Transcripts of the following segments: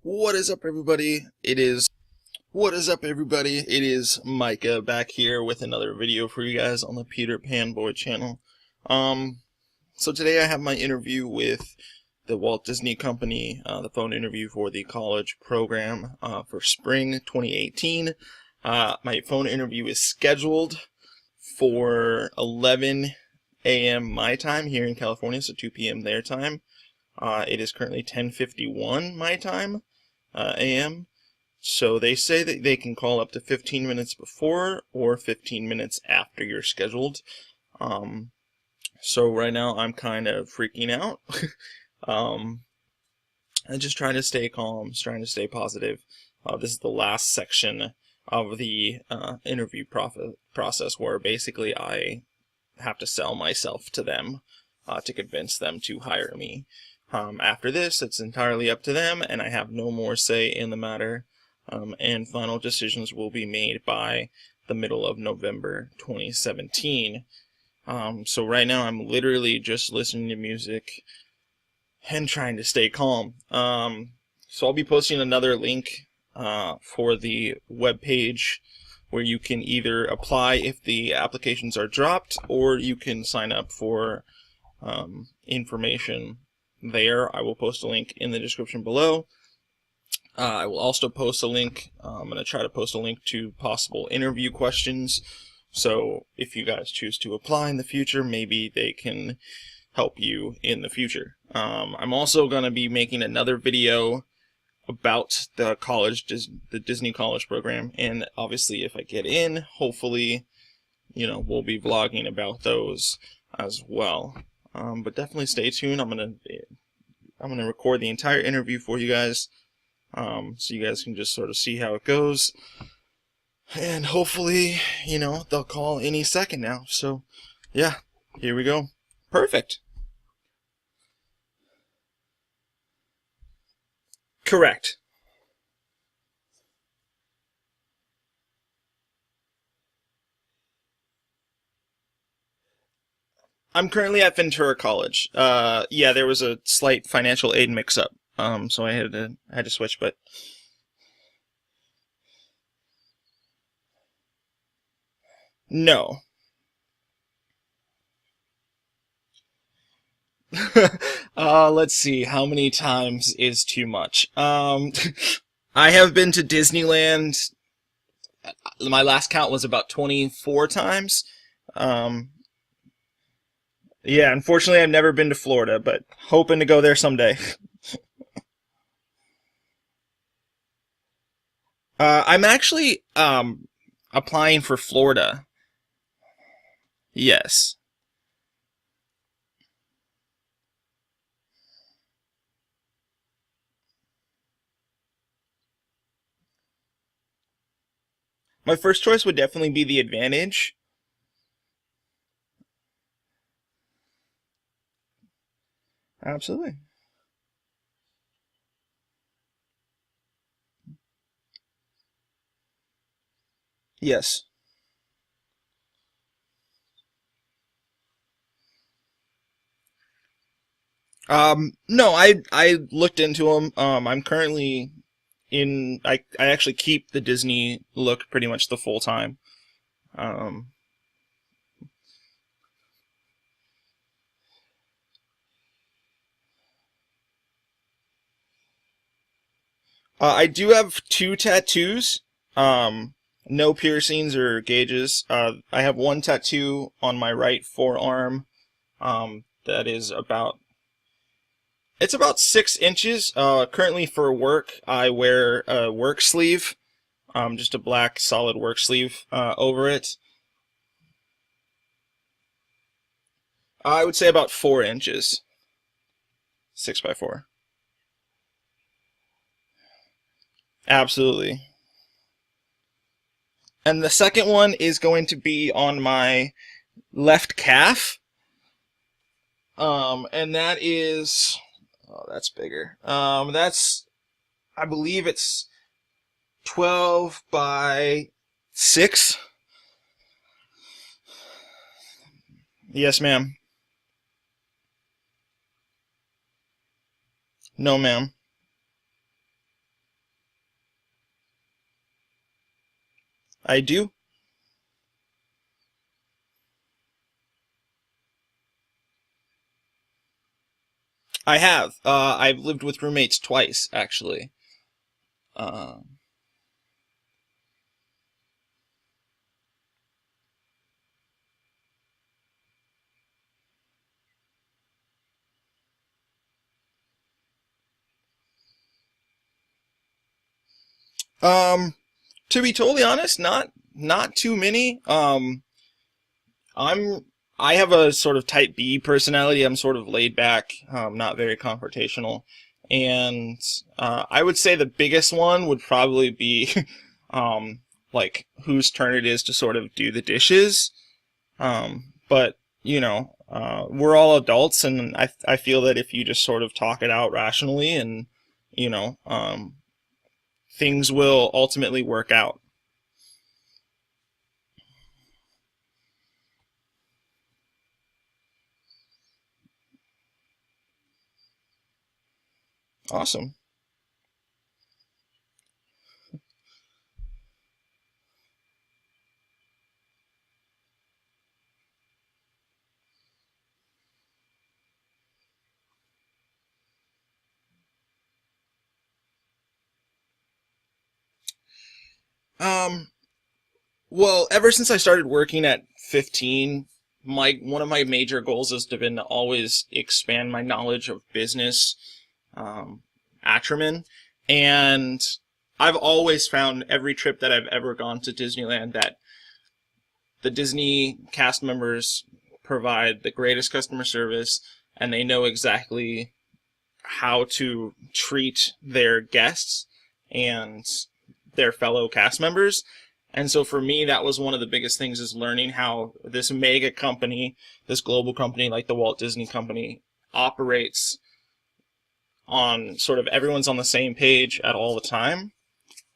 What is up, everybody? What is up, everybody? It is Micah back here with another video for you guys on the Peter Pan Boy channel. So today I have my interview with the Walt Disney Company, the phone interview for the college program for spring 2018. My phone interview is scheduled for 11 a.m. my time here in California, so 2 p.m. their time. It is currently 10:51 my time, a.m. So they say that they can call up to 15 minutes before or 15 minutes after you're scheduled. So right now I'm kind of freaking out. I'm just trying to stay calm, trying to stay positive. This is the last section of the interview process where basically I have to sell myself to them to convince them to hire me. After this, it's entirely up to them, and I have no more say in the matter, and final decisions will be made by the middle of November 2017. So right now I'm literally just listening to music and trying to stay calm. So I'll be posting another link for the webpage where you can either apply if the applications are dropped, or you can sign up for information there. I will post a link in the description below. I will also post a link. I'm going to try to post a link to possible interview questions. So if you guys choose to apply in the future, maybe they can help you in the future. I'm also going to be making another video about the the Disney College program, and obviously if I get in, hopefully, we'll be vlogging about those as well. But definitely stay tuned. I'm gonna record the entire interview for you guys, so you guys can just sort of see how it goes, and hopefully, they'll call any second now. So, yeah, here we go. Perfect. Correct. I'm currently at Ventura College. Yeah, there was a slight financial aid mix-up. So I had to switch, but no. Let's see. How many times is too much? I have been to Disneyland. My last count was about 24 times. Um, yeah, unfortunately, I've never been to Florida, but hoping to go there someday. I'm actually applying for Florida. Yes. My first choice would definitely be the Advantage. Absolutely. Yes. No, I looked into them. I'm currently I actually keep the Disney look pretty much the full time. Um, I do have two tattoos. Um, no piercings or gauges. I have one tattoo on my right forearm. That is about 6 inches. Currently for work, I wear a work sleeve. Just a black solid work sleeve over it. I would say about 4 inches, 6 by 4. Absolutely. And the second one is going to be on my left calf. And that is, oh, that's bigger. I believe it's 12 by 6. Yes, ma'am. No, ma'am. I do. I have. I've lived with roommates twice, actually. Uh, um, to be totally honest, not too many. I'm I have a sort of type B personality. I'm sort of laid back, not very confrontational, and I would say the biggest one would probably be, um, like whose turn it is to sort of do the dishes. But we're all adults, and I feel that if you just sort of talk it out rationally, and you know, things will ultimately work out. Awesome. Um, well, ever since I started working at 15, my one of my major goals has been to always expand my knowledge of business, um, acumen, and I've always found every trip that I've ever gone to Disneyland that the Disney cast members provide the greatest customer service, and they know exactly how to treat their guests and their fellow cast members. And so for me, that was one of the biggest things, is learning how this mega company, this global company like the Walt Disney Company, operates on sort of everyone's on the same page at all the time.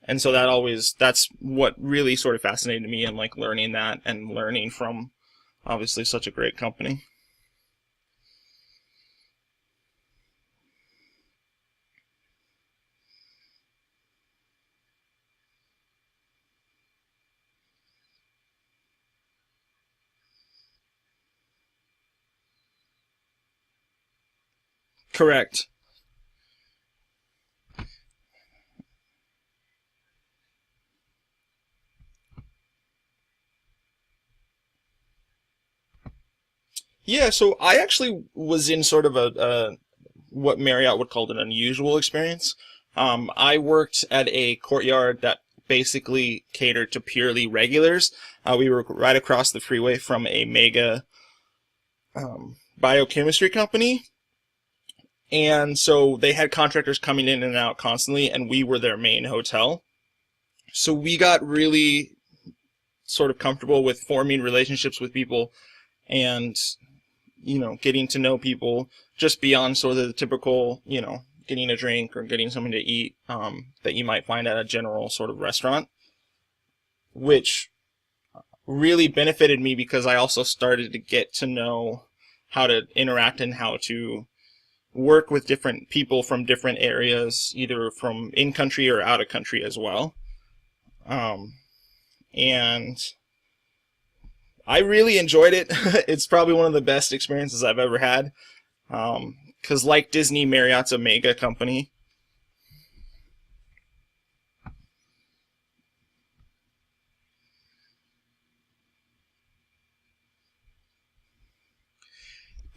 And so that's what really sort of fascinated me, and like learning that and learning from obviously such a great company. Correct. Yeah, so I actually was in sort of a what Marriott would call an unusual experience. I worked at a courtyard that basically catered to purely regulars. We were right across the freeway from a mega biochemistry company, and so they had contractors coming in and out constantly, and we were their main hotel. So we got really sort of comfortable with forming relationships with people, and getting to know people just beyond sort of the typical, getting a drink or getting something to eat, that you might find at a general sort of restaurant, which really benefited me because I also started to get to know how to interact and how to work with different people from different areas, either from in country or out of country as well. Um, and I really enjoyed it. It's probably one of the best experiences I've ever had. Because like Disney, Marriott's a mega company.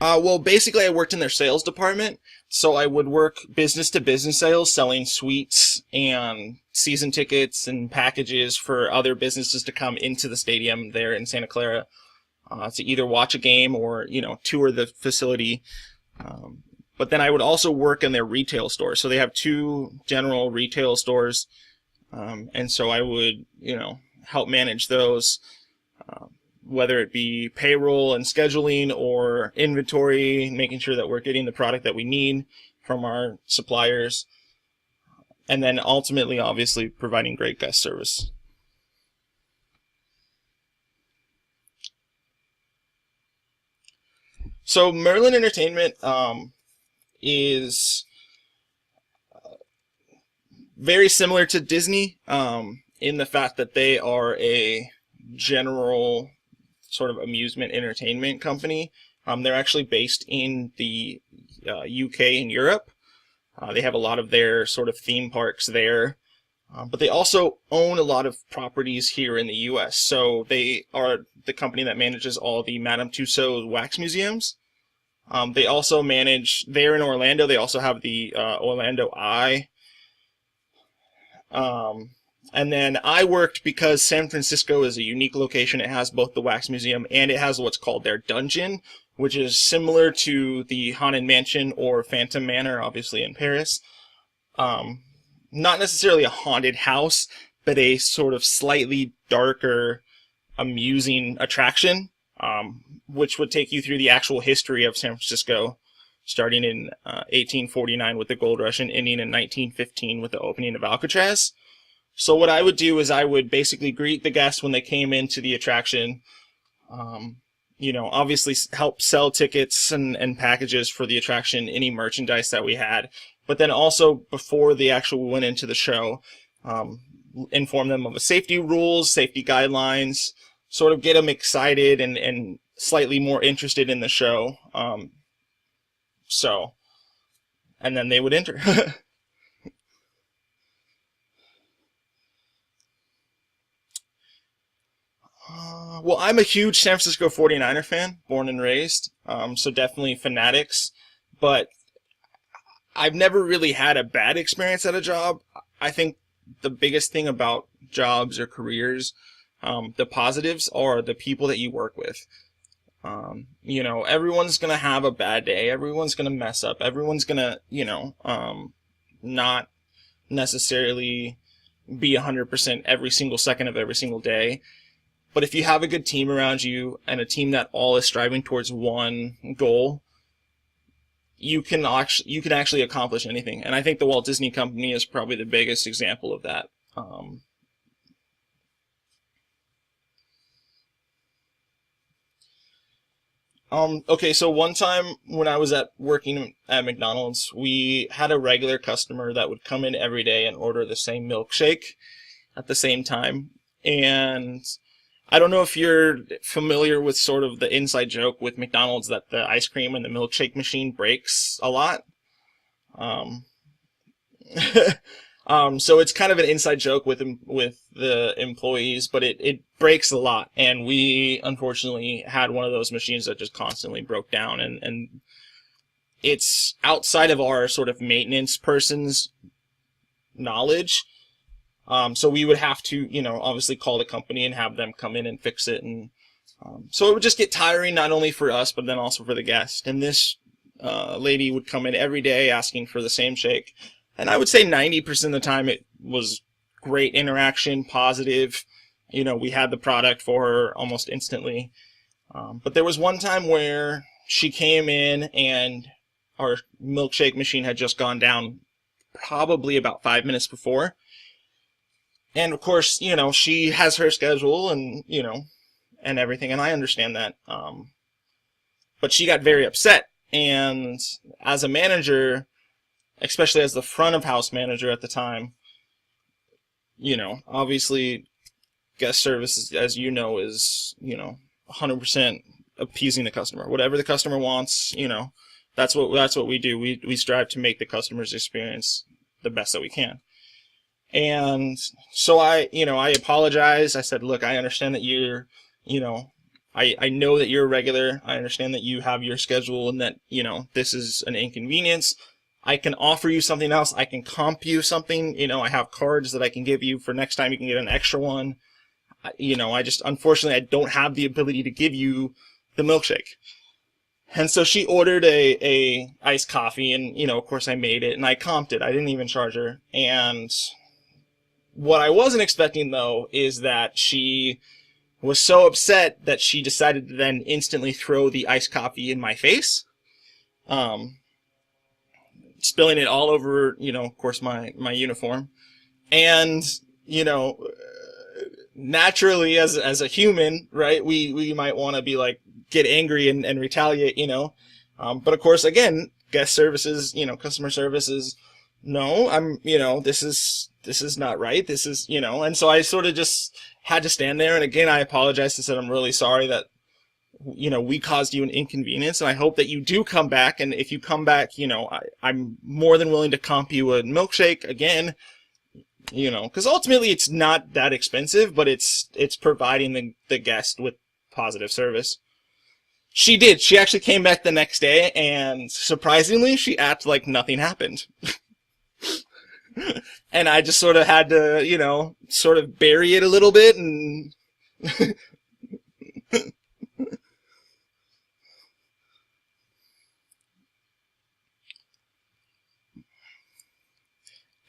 Well, basically, I worked in their sales department, so I would work business to business sales, selling suites and season tickets and packages for other businesses to come into the stadium there in Santa Clara, to either watch a game or tour the facility. Um, but then I would also work in their retail stores. So they have two general retail stores, and so I would help manage those. Um, whether it be payroll and scheduling or inventory, making sure that we're getting the product that we need from our suppliers, and then ultimately, obviously, providing great guest service. So Merlin Entertainment is very similar to Disney. in the fact that they are a general sort of amusement entertainment company. They're actually based in the UK and Europe. They have a lot of their sort of theme parks there. But they also own a lot of properties here in the U.S. So they are the company that manages all the Madame Tussauds wax museums. They also manage, there in Orlando, they also have the Orlando Eye. And then I worked because San Francisco is a unique location. It has both the wax museum and it has what's called their dungeon, which is similar to the Haunted Mansion or Phantom Manor, obviously in Paris. Not necessarily a haunted house, but a sort of slightly darker, amusing attraction, which would take you through the actual history of San Francisco, starting in 1849 with the gold rush and ending in 1915 with the opening of Alcatraz. So what I would do is I would basically greet the guests when they came into the attraction, obviously help sell tickets and packages for the attraction, any merchandise that we had. But then also, before they actually went into the show, inform them of the safety rules, safety guidelines, sort of get them excited and slightly more interested in the show. And then they would enter. Well, I'm a huge San Francisco 49er fan, born and raised, so definitely Fanatics, but I've never really had a bad experience at a job. I think the biggest thing about jobs or careers, the positives are the people that you work with. Everyone's going to have a bad day. Everyone's going to mess up. Everyone's going to, not necessarily be 100% every single second of every single day. But if you have a good team around you and a team that all is striving towards one goal, you can actually accomplish anything. And I think the Walt Disney Company is probably the biggest example of that. Okay, so one time when I was working at McDonald's, we had a regular customer that would come in every day and order the same milkshake at the same time. And I don't know if you're familiar with sort of the inside joke with McDonald's that the ice cream and the milkshake machine breaks a lot. So it's kind of an inside joke with the employees, but it breaks a lot. And we unfortunately had one of those machines that just constantly broke down, and it's outside of our sort of maintenance person's knowledge. So we would have to, obviously call the company and have them come in and fix it. And so it would just get tiring, not only for us, but then also for the guest. And this lady would come in every day asking for the same shake. And I would say 90% of the time it was great interaction, positive. We had the product for her almost instantly. But there was one time where she came in and our milkshake machine had just gone down probably about 5 minutes before. And of course, she has her schedule and, and everything, and I understand that. But she got very upset, and as a manager, especially as the front of house manager at the time, obviously guest service, as you know, is, 100% appeasing the customer. Whatever the customer wants, that's what we do. We strive to make the customer's experience the best that we can. And so I apologized. I said, look, I understand that you're, I know that you're a regular. I understand that you have your schedule and that, this is an inconvenience. I can offer you something else. I can comp you something. I have cards that I can give you for next time. You can get an extra one. Unfortunately, I don't have the ability to give you the milkshake. And so she ordered a iced coffee, and, of course I made it and I comped it. I didn't even charge her. And what I wasn't expecting, though, is that she was so upset that she decided to then instantly throw the iced coffee in my face, spilling it all over, of course, my uniform. And, naturally, as a human, right, we might want to be like, get angry and retaliate, but of course, again, guest services, customer services, no, I'm, this is is not right. This is, you know, and so I sort of just had to stand there. And again, I apologized and said, I'm really sorry that, you know, we caused you an inconvenience, and I hope that you do come back. And if you come back, you know, I'm more than willing to comp you a milkshake again, you know, because ultimately it's not that expensive, but it's providing the guest with positive service. She did. She actually came back the next day, and surprisingly, she acted like nothing happened. And I just sort of had to, you know, sort of bury it a little bit, and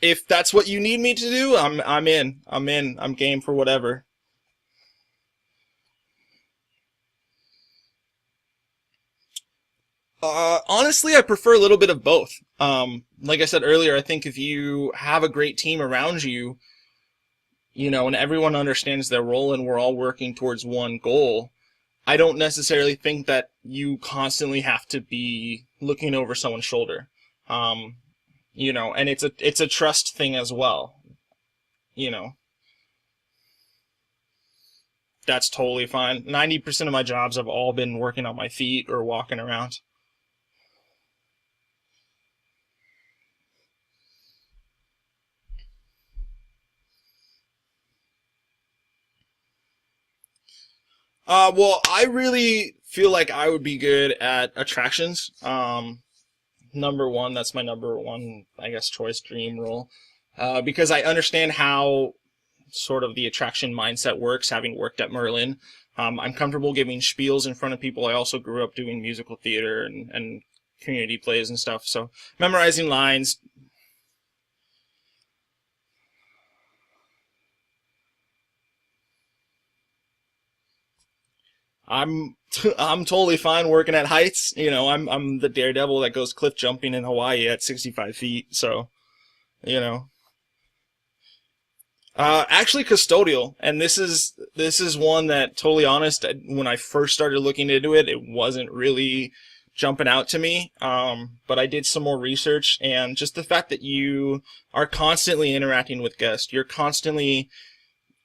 if that's what you need me to do, I'm in. I'm game for whatever. Honestly, I prefer a little bit of both. Like I said earlier, I think if you have a great team around you, you know, and everyone understands their role and we're all working towards one goal, I don't necessarily think that you constantly have to be looking over someone's shoulder. Um, you know, and it's a trust thing as well. You know, that's totally fine. 90% of my jobs have all been working on my feet or walking around. Well, I really feel like I would be good at attractions. Number one, that's my number one, I guess, choice dream role. Because I understand how sort of the attraction mindset works, having worked at Merlin. I'm comfortable giving spiels in front of people. I also grew up doing musical theater and community plays and stuff. So memorizing lines. I'm I'm totally fine working at heights. You know, I'm the daredevil that goes cliff jumping in Hawaii at 65 feet. So, you know, actually custodial, and this is one that, totally honest, when I first started looking into it, it wasn't really jumping out to me. But I did some more research, and just the fact that you are constantly interacting with guests, you're constantly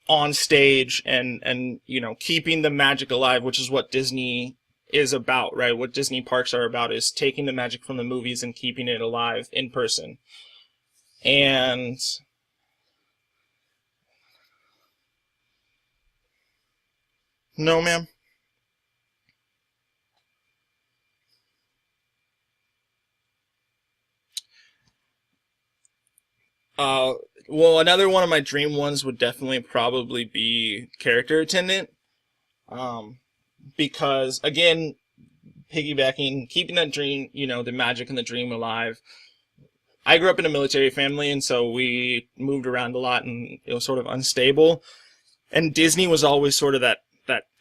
on stage and you know, keeping the magic alive, which is what Disney is about, right? What Disney parks are about is taking the magic from the movies and keeping it alive in person. And no, ma'am. Uh, well, another one of my dream ones would definitely probably be character attendant. Um, because again, piggybacking, keeping that dream, you know, the magic and the dream alive. I grew up in a military family, and so we moved around a lot, and it was sort of unstable. And Disney was always sort of that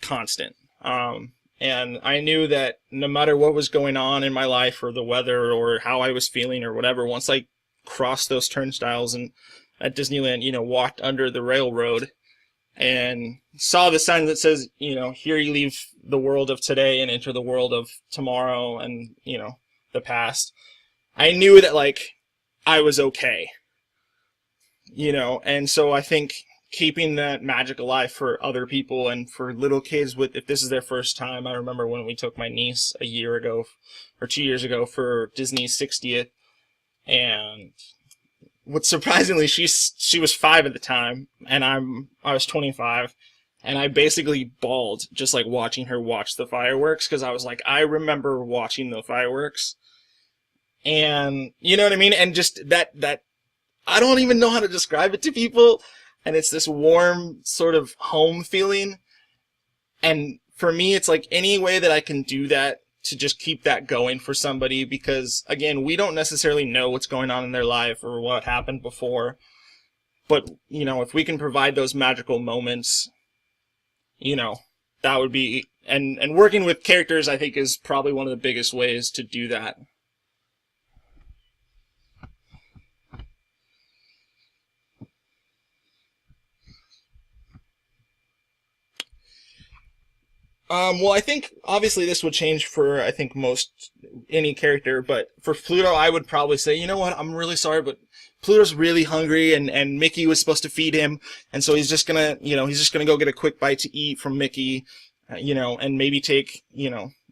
constant. And I knew that no matter what was going on in my life, or the weather, or how I was feeling, or whatever, once I crossed those turnstiles and at Disneyland, you know, walked under the railroad and saw the sign that says, you know, here you leave the world of today and enter the world of tomorrow, and, you know, the past. I knew that, like, I was okay, you know, and so I think keeping that magic alive for other people and for little kids, with, if this is their first time. I remember when we took my niece a year ago or 2 years ago for Disney's 60th, and what, surprisingly, she was 5 at the time, and I was 25, and I basically bawled just like watching her watch the fireworks, because I was like, I remember watching the fireworks, and you know what I mean, and just that I don't even know how to describe it to people, and it's this warm sort of home feeling, and for me, it's like any way that I can do that to just keep that going for somebody, because again, we don't necessarily know what's going on in their life or what happened before, but you know, if we can provide those magical moments, you know, that would be, and working with characters, I think, is probably one of the biggest ways to do that. Well, I think obviously this would change for I think most any character, but for Pluto, I would probably say, you know what, I'm really sorry, but Pluto's really hungry, and Mickey was supposed to feed him, and so he's just gonna, he's just gonna go get a quick bite to eat from Mickey, and maybe take,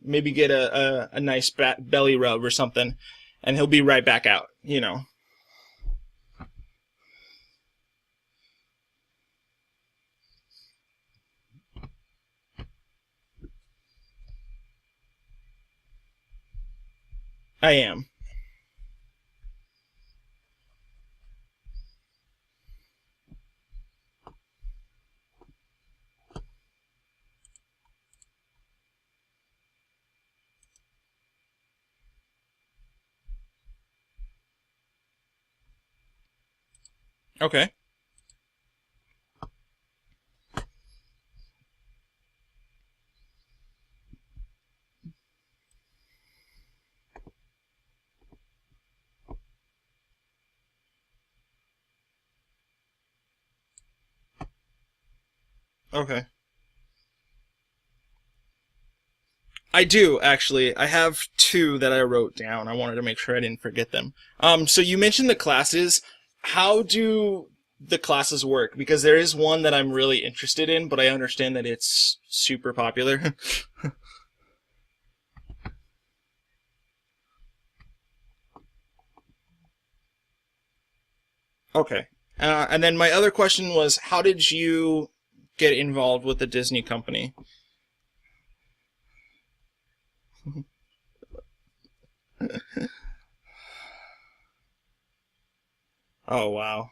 maybe get a nice belly rub or something, and he'll be right back out. I am. Okay. Okay. I do, actually. I have two that I wrote down. I wanted to make sure I didn't forget them. So you mentioned the classes. How do the classes work? Because there is one that I'm really interested in, but I understand that it's super popular. Okay. And then my other question was, how did you get involved with the Disney company? Oh, wow.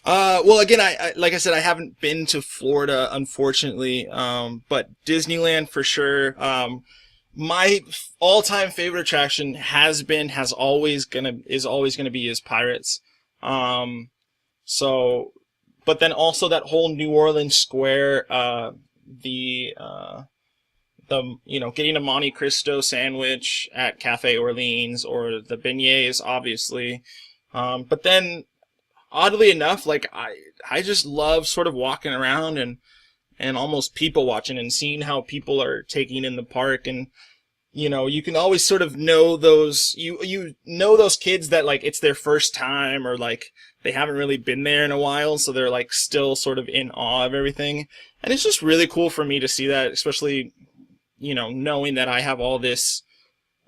Well, again, I like I said, I haven't been to Florida, unfortunately. But Disneyland for sure. My all-time favorite attraction is always gonna be is Pirates. Um, so, but then also that whole New Orleans Square, the getting a Monte Cristo sandwich at Cafe Orleans or the beignets, obviously. But then oddly enough, like I just love sort of walking around and almost people watching and seeing how people are taking in the park, and you can always sort of know those you know those kids that like it's their first time, or like they haven't really been there in a while, so they're like still sort of in awe of everything. And it's just really cool for me to see that, especially knowing that I have all this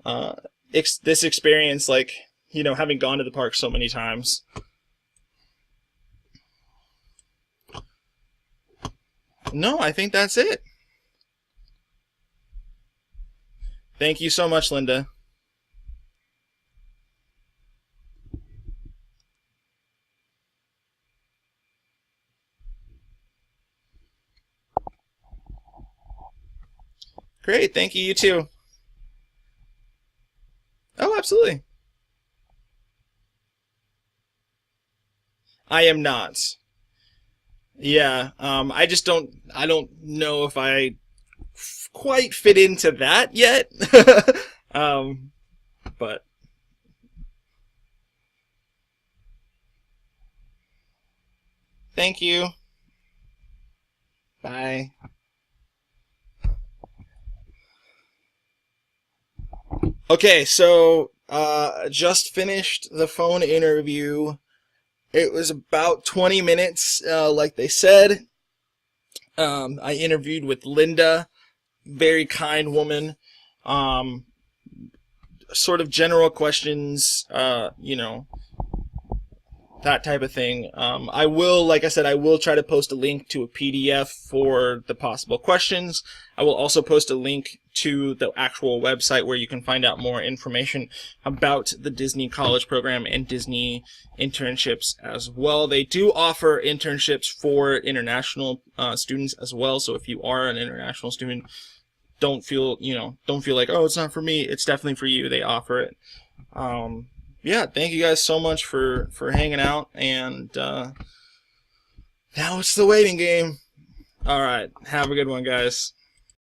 uh this experience, like having gone to the park so many times. No, I think that's it. Thank you so much, Linda. Great, thank you, you too. Oh, absolutely. I am not. Yeah, I don't know if I quite fit into that yet. um, but thank you. Bye. Okay, so just finished the phone interview. It was about 20 minutes, like they said. I interviewed with Linda, very kind woman. Um, Sort of general questions, that type of thing. I will, like I said, I will try to post a link to a PDF for the possible questions. I will also post a link to the actual website where you can find out more information about the Disney College Program and Disney internships as well. They do offer internships for international students as well. So if you are an international student, don't feel like, oh, it's not for me. It's definitely for you. They offer it. Yeah, thank you guys so much for hanging out, and now it's the waiting game. All right, have a good one, guys.